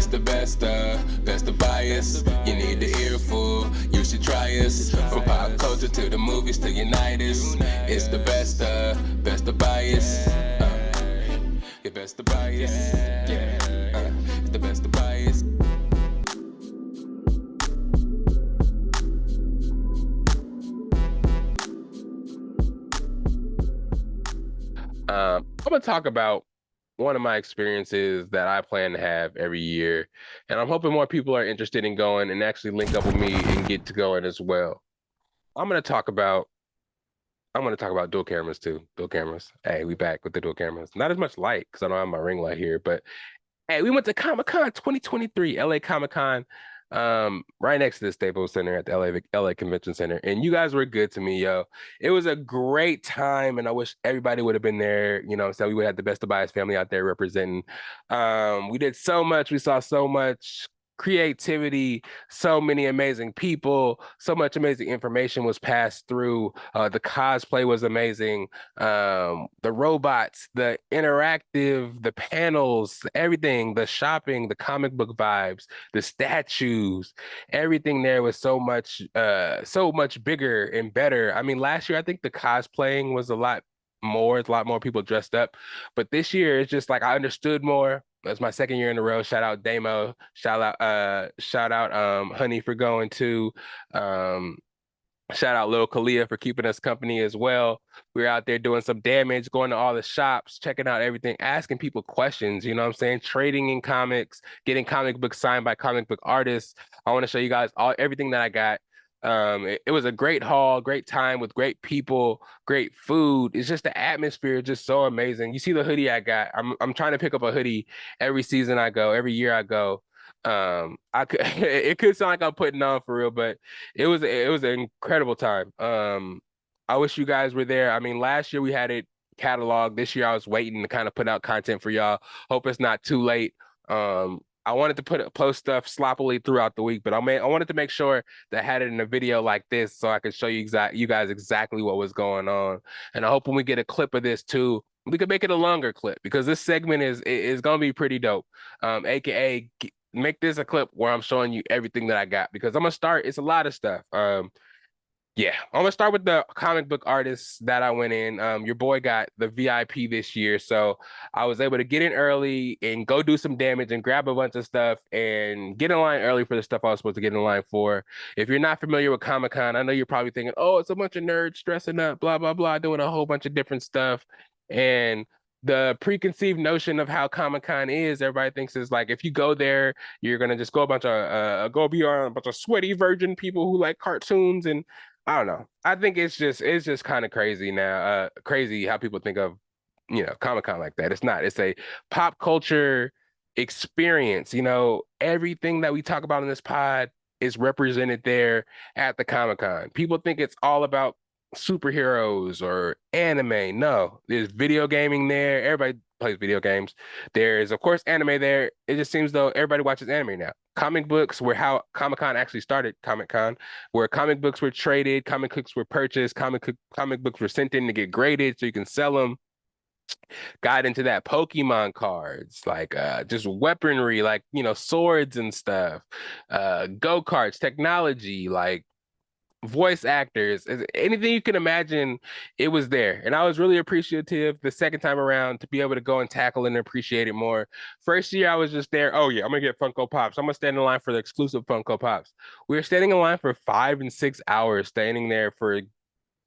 It's the best of bias. You need the earful, you should try us. From pop culture to the movies to Unitas. It's the best of bias. Your best of bias. Yeah, it's the best of bias. I'm gonna talk about one of my experiences that I plan to have every year, and I'm hoping more people are interested in going and actually link up with me and get to going as well. I'm gonna talk about I'm gonna talk about dual cameras too. Dual cameras. Hey, we back with the dual cameras. Not as much light because I don't have my ring light here, but hey, we went to Comic-Con 2023, LA Comic-Con, right next to the Staples Center at the LA Convention Center. And you guys were good to me, yo. It was a great time, and I wish everybody would have been there. So we would have the Best of Bias family out there representing. We did so much, we saw so much creativity, so many amazing people, so much amazing information was passed through. The cosplay was amazing. The robots, the interactive, the panels, everything, the shopping, the comic book vibes, the statues, everything there was so much bigger and better. I mean, last year I think the cosplaying was a lot more people dressed up, but this year it's just like I understood more. That's my second year in a row. Shout out Damo. Shout out Honey for going to. Um, Shout out Little Kalia for keeping us company as well. We were out there doing some damage, going to all the shops, checking out everything, asking people questions, you know what I'm saying? Trading in comics, getting comic books signed by comic book artists. I want to show you guys everything that I got. It was a great haul, great time with great people, great food. It's just the atmosphere is just so amazing. You see the hoodie I got. I'm trying to pick up a hoodie every season I go, every year I go. I could it could sound like I'm putting on for real, but it was an incredible time. I wish you guys were there. I mean, last year we had it cataloged. This year I was waiting to kind of put out content for y'all. Hope it's not too late. I wanted to post stuff sloppily throughout the week, but I wanted to make sure that I had it in a video like this so I could show you guys exactly what was going on. And I hope when we get a clip of this too, we could make it a longer clip because this segment is gonna be pretty dope. AKA make this a clip where I'm showing you everything that I got because I'm gonna start. It's a lot of stuff. Yeah, I'm gonna start with the comic book artists that I went in. Your boy got the VIP this year, so I was able to get in early and go do some damage and grab a bunch of stuff and get in line early for the stuff I was supposed to get in line for. If you're not familiar with Comic-Con, I know you're probably thinking, "Oh, it's a bunch of nerds dressing up, blah blah blah, doing a whole bunch of different stuff," and the preconceived notion of how Comic-Con is, everybody thinks is like if you go there, you're gonna just go be on a bunch of sweaty virgin people who like cartoons and I don't know. I think it's just kind of crazy now. Crazy how people think of, Comic-Con like that. It's not. It's a pop culture experience. Everything that we talk about in this pod is represented there at the Comic-Con. People think it's all about superheroes or anime. No, there's video gaming there. Everybody plays video games. There's of course anime there. It just seems though everybody watches anime now. Comic books were how Comic-Con actually started. Comic-Con, where comic books were traded, comic books were purchased, comic books were sent in to get graded so you can sell them. Got into that Pokemon cards, like just weaponry, like swords and stuff, go-karts, technology, like voice actors, anything you can imagine, it was there. And I was really appreciative the second time around to be able to go and tackle and appreciate it more. First year, I was just there. Oh, yeah, I'm going to get Funko Pops. I'm going to stand in line for the exclusive Funko Pops. We were standing in line for 5 and 6 hours, standing there for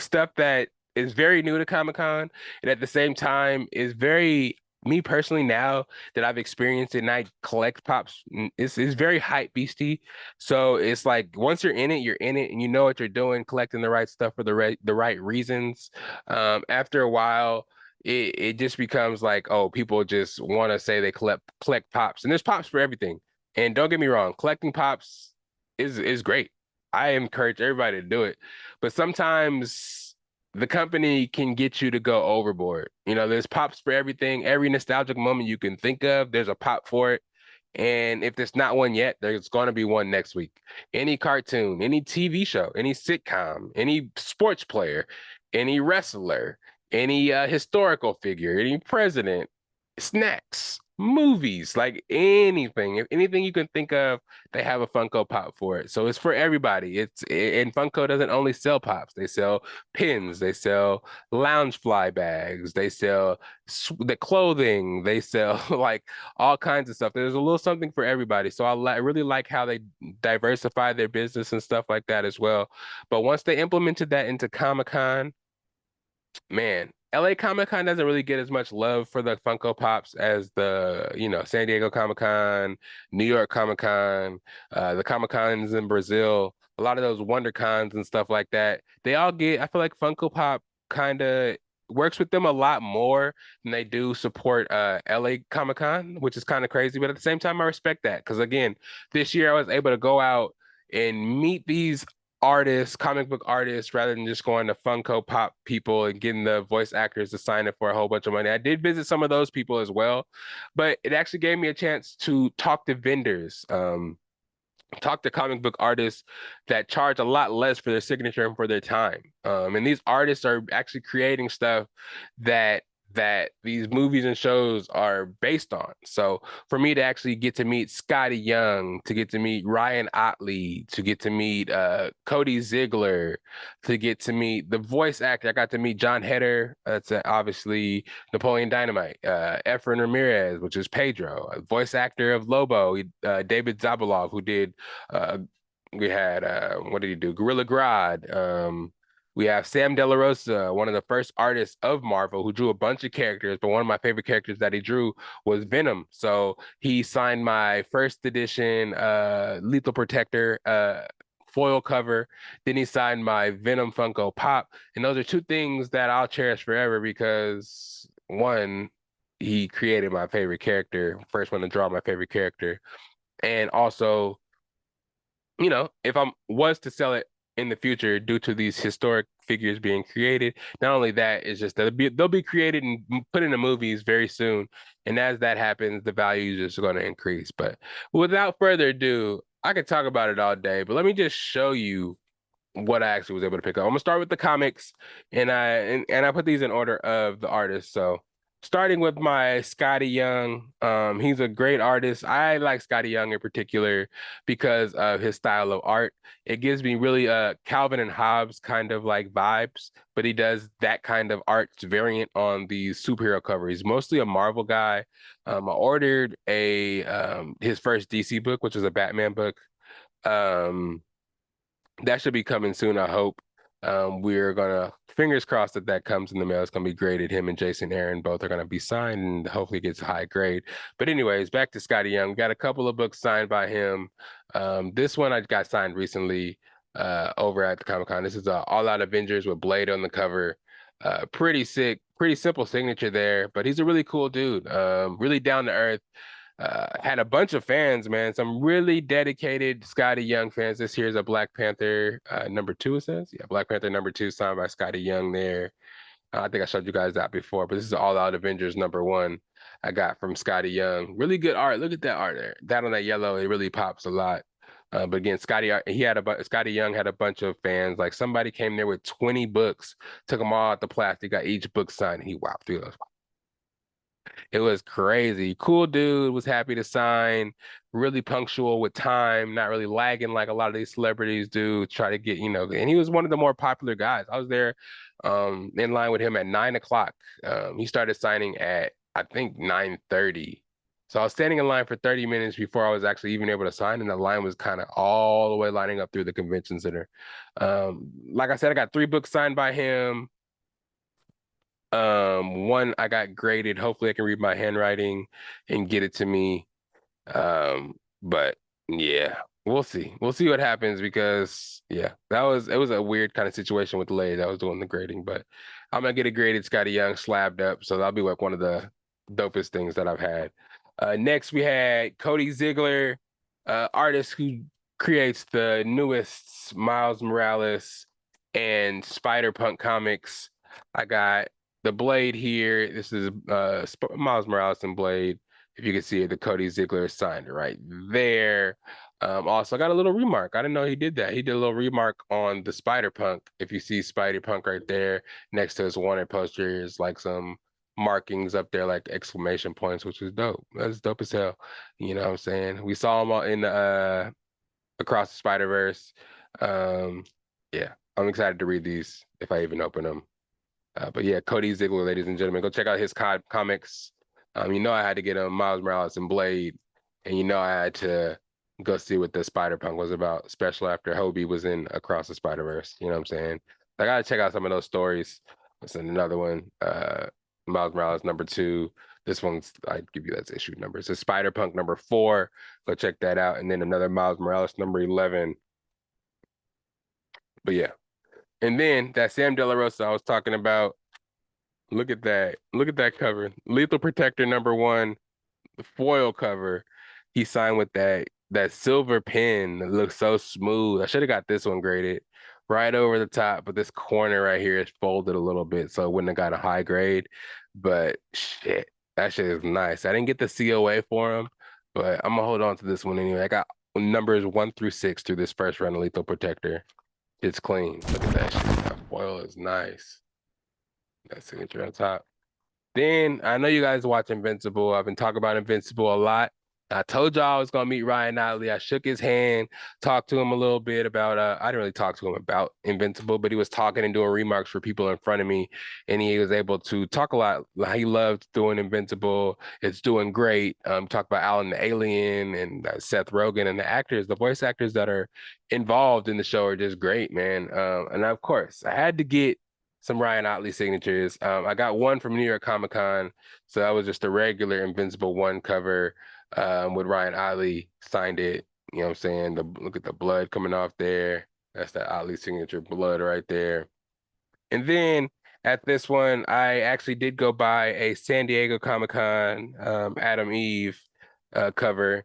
stuff that is very new to Comic-Con and at the same time is very me personally now that I've experienced it and I collect pops, it's very hype beastie. So it's like once you're in it and you know what you're doing, collecting the right stuff for the right reasons. After a while, it just becomes like, oh, people just want to say they collect pops. And there's pops for everything. And don't get me wrong, collecting pops is great. I encourage everybody to do it. But sometimes the company can get you to go overboard. There's pops for everything. Every nostalgic moment you can think of, there's a pop for it. And if there's not one yet, there's going to be one next week. Any cartoon, any TV show, any sitcom, any sports player, any wrestler, any historical figure, any president, snacks, movies, like anything. If anything you can think of, they have a Funko Pop for it. So it's for everybody. And Funko doesn't only sell pops. They sell pins, they sell lounge fly bags, they sell the clothing, they sell like all kinds of stuff. There's a little something for everybody. So I really like how they diversify their business and stuff like that as well. But once they implemented that into Comic-Con, man, LA Comic Con doesn't really get as much love for the Funko Pops as San Diego Comic Con, New York Comic Con, the Comic Cons in Brazil, a lot of those Wonder Cons and stuff like that. They all get, I feel like Funko Pop kind of works with them a lot more than they do support LA Comic Con, which is kind of crazy. But at the same time, I respect that because again, this year I was able to go out and meet these artists, comic book artists, rather than just going to Funko Pop people and getting the voice actors to sign it for a whole bunch of money. I did visit some of those people as well, but it actually gave me a chance to talk to vendors. Talk to comic book artists that charge a lot less for their signature and for their time. And these artists are actually creating stuff that these movies and shows are based on. So for me to actually get to meet Scotty Young, to get to meet Ryan Otley, to get to meet Cody Ziegler, to get to meet the voice actor, I got to meet John Heder. That's obviously Napoleon Dynamite. Efren Ramirez, which is Pedro, a voice actor of Lobo. David Zabalov, who did we had what did he do? Gorilla Grodd. We have Sam De La Rosa, one of the first artists of Marvel, who drew a bunch of characters, but one of my favorite characters that he drew was Venom. So he signed my first edition Lethal Protector foil cover. Then he signed my Venom Funko Pop. And those are two things that I'll cherish forever because one, he created my favorite character, first one to draw my favorite character. And also, if I was to sell it in the future due to these historic figures being created, not only that, it's just that they'll be created and put into movies very soon. And as that happens, the value is just going to increase. But without further ado, I could talk about it all day, but let me just show you what I actually was able to pick up. I'm gonna start with the comics, and I put these in order of the artists. So starting with my Scotty Young, he's a great artist. I like Scotty Young in particular because of his style of art. It gives me really Calvin and Hobbes kind of like vibes, but he does that kind of art variant on the superhero cover. He's mostly a Marvel guy. I ordered a his first DC book, which is a Batman book. Um, that should be coming soon, I hope. We're gonna fingers crossed that that comes in the mail. It's gonna be graded. Him and Jason Aaron both are gonna be signed, and hopefully gets a high grade. But anyways, back to Scotty Young. Got a couple of books signed by him. This one I got signed recently over at the Comic Con. This is All Out Avengers with Blade on the cover. Pretty sick, pretty simple signature there, but he's a really cool dude. Really down to earth. Had a bunch of fans, man. Some really dedicated Scotty Young fans. This here's a Black Panther #2, it says. Yeah, Black Panther #2 signed by Scotty Young there. I think I showed you guys that before, but this is All Out Avengers #1 I got from Scotty Young. Really good art. Look at that art there. That on that yellow, it really pops a lot. But again, Scotty Young had a bunch of fans. Like somebody came there with 20 books, took them all out the plastic, got each book signed. He wowed through those. It was crazy. Cool dude, was happy to sign, really punctual with time, not really lagging like a lot of these celebrities do, try to get, and he was one of the more popular guys. I was there in line with him at 9 o'clock. He started signing at I think 9:30. So I was standing in line for 30 minutes before I was actually even able to sign, and the line was kind of all the way lining up through the convention center. Like I said, I got 3 books signed by him. One I got graded. Hopefully I can read my handwriting and get it to me. But yeah, we'll see. We'll see what happens because yeah, it was a weird kind of situation with the lady that was doing the grading, but I'm gonna get it graded Scotty Young slabbed up. So that'll be like one of the dopest things that I've had. Next we had Cody Ziegler, artist who creates the newest Miles Morales and Spider-Punk comics. I got the Blade here. This is Miles Morales and Blade. If you can see it, the Cody Ziegler signed right there. Also, I got a little remark. I didn't know he did that. He did a little remark on the Spider Punk. If you see Spider Punk right there next to his wanted poster, is like some markings up there, like exclamation points, which is dope. That's dope as hell. You know what I'm saying? We saw them all in Across the Spider-Verse. Um, yeah, I'm excited to read these if I even open them. But yeah, Cody Ziegler, ladies and gentlemen, go check out his comics. You know I had to get him Miles Morales and Blade, and you know I had to go see what the Spider Punk was about, especially after Hobie was in Across the Spider-Verse. You know what I'm saying? I gotta check out some of those stories. That's another one. Miles Morales #2. This one's I'd give you that issue number. It's a Spider Punk #4. Go check that out, and then another Miles Morales #11. But yeah, and then that Sam De La Rosa I was talking about. Look at that. Look at that cover. Lethal Protector #1, the foil cover. He signed with that silver pen that looks so smooth. I should have got this one graded right over the top, but this corner right here is folded a little bit, so it wouldn't have got a high grade. But shit, that shit is nice. I didn't get the COA for him, but I'm gonna hold on to this one anyway. I got numbers 1 through 6 through this first run of Lethal Protector. It's clean. Look at that shit. That foil is nice. That signature on top. Then I know you guys watch Invincible. I've been talking about Invincible a lot. I told y'all I was gonna meet Ryan Otley. I shook his hand, talked to him a little bit about I didn't really talk to him about Invincible, but he was talking and doing remarks for people in front of me, and he was able to talk a lot. He loved doing Invincible. It's doing great. Talk about Alan the Alien and Seth Rogen and the actors, the voice actors that are involved in the show are just great, man. And of course, I had to get some Ryan Otley signatures. I got one from New York Comic Con, so that was just a regular Invincible 1 cover with Ryan Otley signed it. You know what I'm saying? Look at the blood coming off there. That's that Otley signature blood right there. And then at this one, I actually did go buy a San Diego Comic Con Adam Eve cover.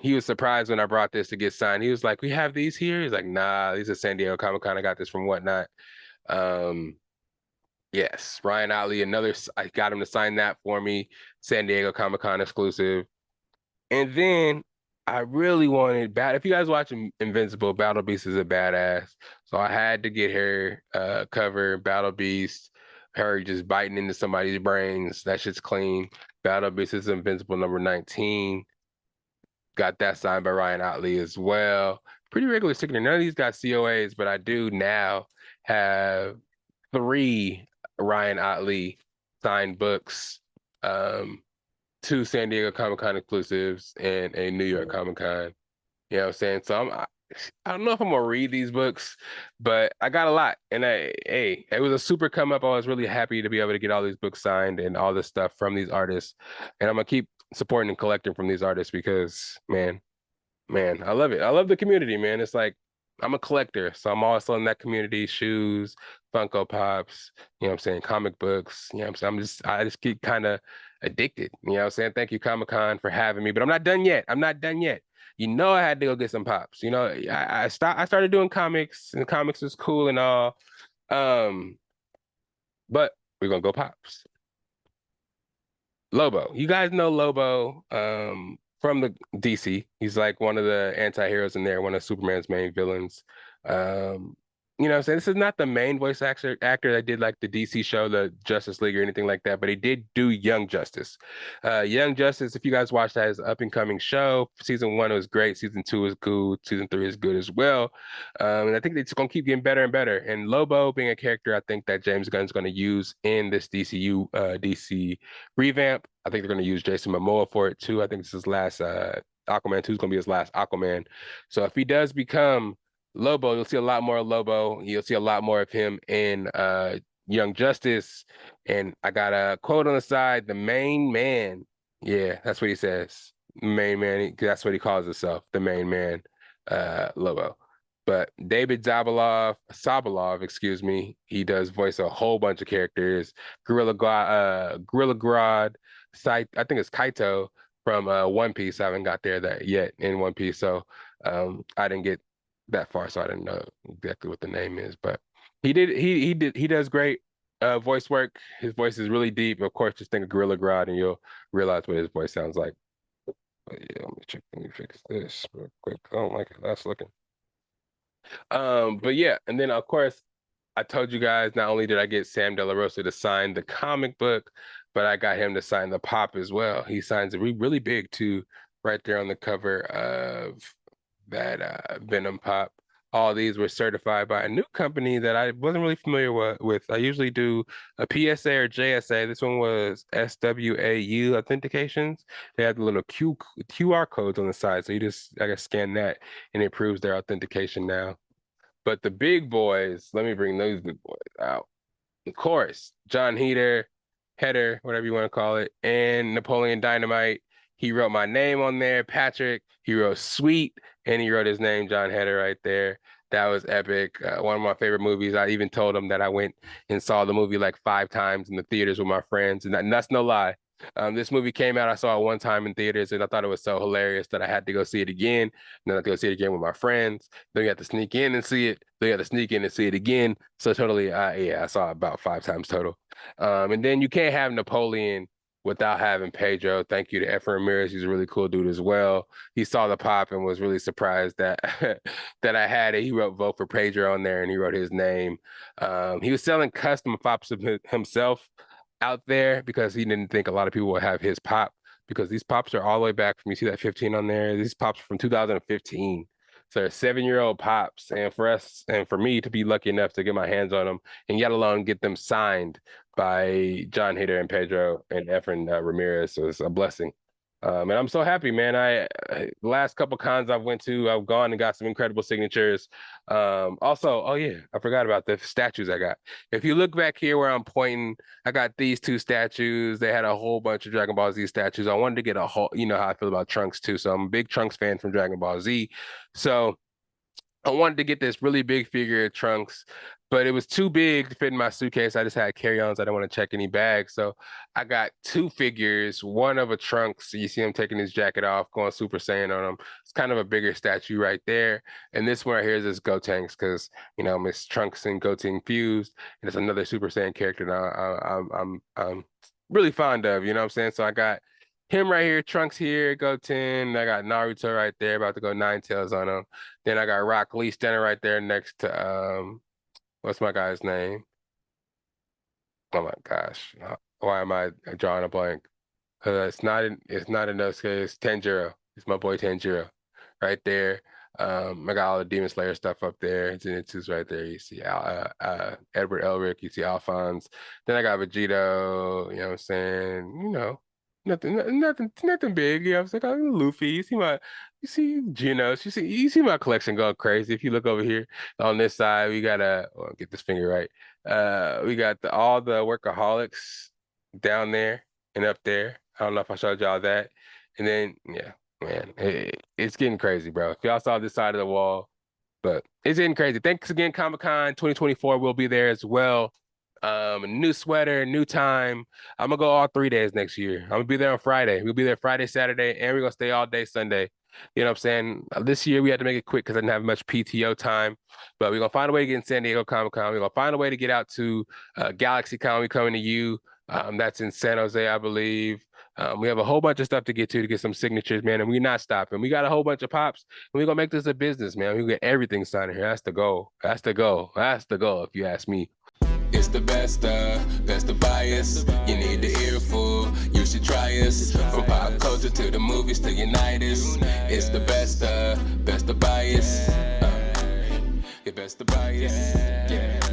He was surprised when I brought this to get signed. He was like, "We have these here." He's like, "Nah, these are San Diego Comic Con. I got this from Whatnot." Um, yes, Ryan Otley, I got him to sign that for me, San Diego Comic Con exclusive. And then I really wanted if you guys watching Invincible, Battle Beast is a badass. So I had to get her cover, Battle Beast, her just biting into somebody's brains. That shit's clean. Battle Beast is Invincible #19. Got that signed by Ryan Otley as well. Pretty regular signature. None of these got COAs, but I do now have 3 Ryan Otley signed books, um, 2 San Diego Comic Con exclusives, and a New York Comic Con. You know what I'm saying? So I don't know if I'm gonna read these books, but I got a lot. And hey, it was a super come up. I was really happy to be able to get all these books signed and all this stuff from these artists. And I'm gonna keep supporting and collecting from these artists because man, I love it. I love the community, man. It's like I'm a collector, so I'm also in that community, shoes, Funko Pops, you know what I'm saying, comic books, you know what I'm saying? I just get kind of addicted, you know what I'm saying? Thank you, Comic-Con, for having me, but I'm not done yet. I'm not done yet. You know I had to go get some pops. You know, I started doing comics, and comics is cool and all. Um, but we're gonna go pops. Lobo. You guys know Lobo from the DC. He's like one of the anti-heroes in there, one of Superman's main villains. Um, you know what I'm saying? This is not the main voice actor that did like the DC show, the Justice League or anything like that, but he did do Young Justice. Young Justice, if you guys watch that, is an up-and-coming show. Season 1 was great, season 2 is good, season 3 is good as well. And I think it's gonna keep getting better and better. And Lobo being a character I think that James Gunn's gonna use in this DC revamp. I think they're going to use Jason Momoa for it too. I think it's his last Aquaman 2 is going to be his last Aquaman. So if he does become Lobo, you'll see a lot more of Lobo. You'll see a lot more of him in Young Justice. And I got a quote on the side, the main man. Yeah, that's what he says. Main man, that's what he calls himself, the main man, Lobo. But David Sobolov, excuse me, he does voice a whole bunch of characters. Gorilla Grodd, I think it's Kaito from One Piece. I haven't got there that yet in One Piece, so I didn't get that far, so I didn't know exactly what the name is. But he does great voice work. His voice is really deep. Of course, just think of Gorilla Grodd, and you'll realize what his voice sounds like. But yeah, let me fix this real quick. I don't like it. That's looking. But yeah, and then of course I told you guys, not only did I get Sam De La Rosa to sign the comic book, but I got him to sign the pop as well. He signs it really big too, right there on the cover of that Venom pop. All these were certified by a new company that I wasn't really familiar with. I usually do a PSA or JSA. This one was SWAU authentications. They have the little QR codes on the side, so you just, I guess, scan that and it proves their authentication now. But the big boys, let me bring those big boys out. Of course, John Heder, whatever you want to call it, and Napoleon Dynamite. He wrote my name on there, Patrick. He wrote Sweet, and he wrote his name, John Heder, right there. That was epic. One of my favorite movies. I even told him that I went and saw the movie like 5 times in the theaters with my friends, and that's no lie. This movie came out, I saw it one time in theaters, and I thought it was so hilarious that I had to go see it again. And then I had to go see it again with my friends. Then we had to sneak in and see it. Then we had to sneak in and see it again. So totally, yeah, I saw it about 5 times total. And then you can't have Napoleon without having Pedro. Thank you to Efren Ramirez. He's a really cool dude as well. He saw the pop and was really surprised that that I had it. He wrote "Vote for Pedro" on there and he wrote his name. He was selling custom pops of himself out there because he didn't think a lot of people would have his pop, because these pops are all the way back from, you see that 15 on there? These pops are from 2015. So they're 7-year-old pops. And for us and for me to be lucky enough to get my hands on them and yet alone get them signed by John Heder and Pedro and Efren Ramirez was a blessing. And I'm so happy, man. The last couple cons I've went to, I've gone and got some incredible signatures. Also, oh yeah, I forgot about the statues I got. If you look back here where I'm pointing, I got these 2 statues. They had a whole bunch of Dragon Ball Z statues. I wanted to get a whole, you know how I feel about Trunks too. So I'm a big Trunks fan from Dragon Ball Z. So I wanted to get this really big figure of Trunks, but it was too big to fit in my suitcase. I just had carry-ons. I didn't want to check any bags. So I got 2 figures, one of a Trunks. You see him taking his jacket off, going Super Saiyan on him. It's kind of a bigger statue right there. And this one right here is this Gotenks because, you know, Miss Trunks and Goten fused. And it's another Super Saiyan character that I'm really fond of, you know what I'm saying? So I got him right here, Trunks here, Goten. I got Naruto right there, about to go 9 tails on him. Then I got Rock Lee standing right there next to what's my guy's name? Oh my gosh, why am I drawing a blank? It's not in Inosuke. It's Tanjiro. It's my boy Tanjiro, right there. I got all the Demon Slayer stuff up there. Zenitsu's right there. You see Edward Elric. You see Alphonse. Then I got Vegito. You know what I'm saying? You know. Nothing big. You know, I was like, oh, Luffy. You see Genos. You see my collection going crazy. If you look over here on this side, we got get this finger right. We got all the workaholics down there and up there. I don't know if I showed y'all that. And then, yeah, man, it's getting crazy, bro. If y'all saw this side of the wall, but it's getting crazy. Thanks again, Comic-Con 2024. We'll be there as well. New sweater, new time. I'm gonna go all 3 days next year. I'm gonna be there on Friday. We'll be there Friday, Saturday, and we're gonna stay all day Sunday. You know what I'm saying? This year we had to make it quick because I didn't have much PTO time, but we're gonna find a way to get in San Diego Comic-Con. We're gonna find a way to get out to GalaxyCon. We're coming to you. That's in San Jose, I believe. We have a whole bunch of stuff to get some signatures, man, and we're not stopping. We got a whole bunch of pops, and we're gonna make this a business, man. We get everything signed here. That's the goal. That's the goal. That's the goal, if you ask me. It's the best of bias. You need the earful, you should try us. From pop culture to the movies to Unitas. It's the best of bias. Best of bias. Yeah.